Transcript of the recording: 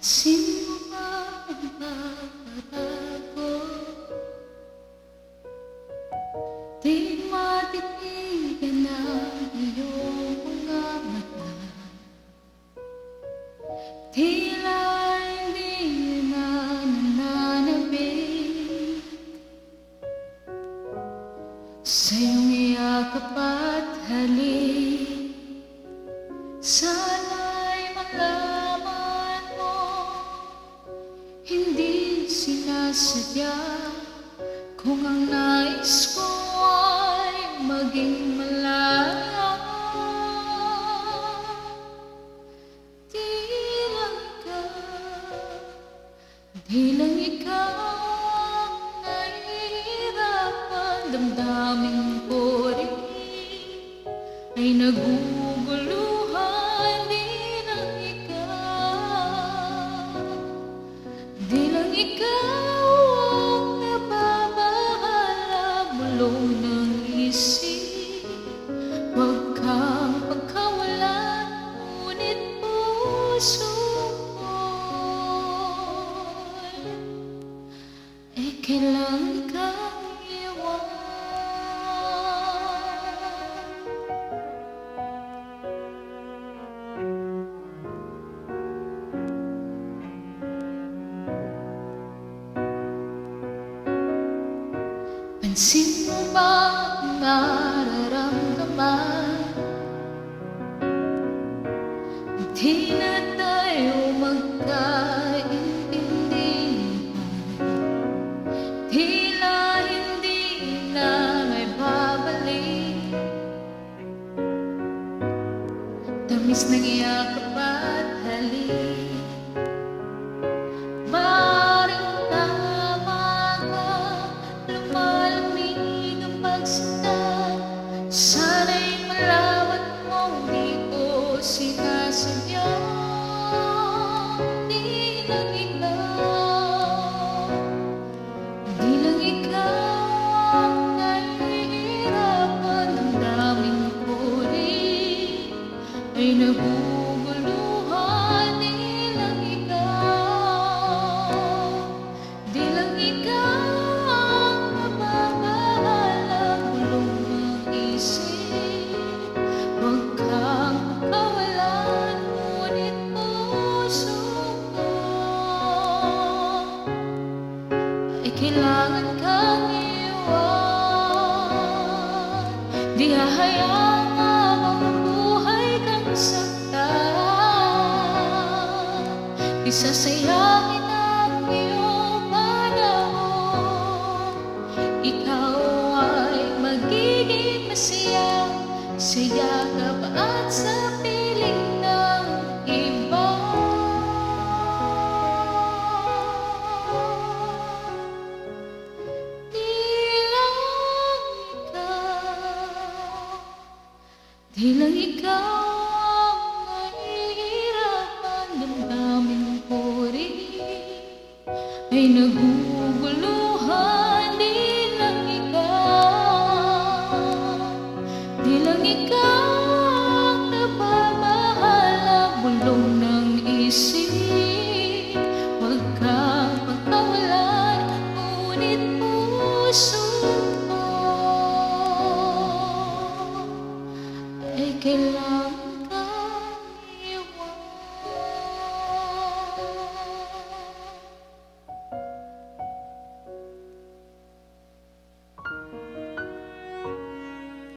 Pansin mo ba ang pagbabago? Di matitigan ang iyong mga mata. Tila hindi na nananabik sa iyong yakap at halik. Sana'y malaman mo, hindi sinasadya. Kung ang nais ko ay maging malaya, di lang ikaw ang nahihirapan. Damdamin ko rin ay naguguluhan. Di lang ikaw ang nababahala. Bulong ng isip, huwag kang pagkawalan, ngunit puso ko'y kailangan kang iwan. Pansin mo ba ang nararamdaman? Di na tayo magkaintindihan. Tila hindi na may babalik. Tamis ng yakap at halik. Sana'y malaman mo, di ko sinasadya. Di lang ikaw ang nahihirapan. Damdamin ko rin ay naguguluhan. Di lang ikaw ang nababahala. Bulong ng isip, huwag kang pagkawalan, ngunit puso ko ay kailangan kang iwan. Di hahayaan ang buhay kang saktan. Di sasayangin ang iyong panahon. Ikaw ay magiging masaya sa yakap at sa piling ng iba. Di lang ikaw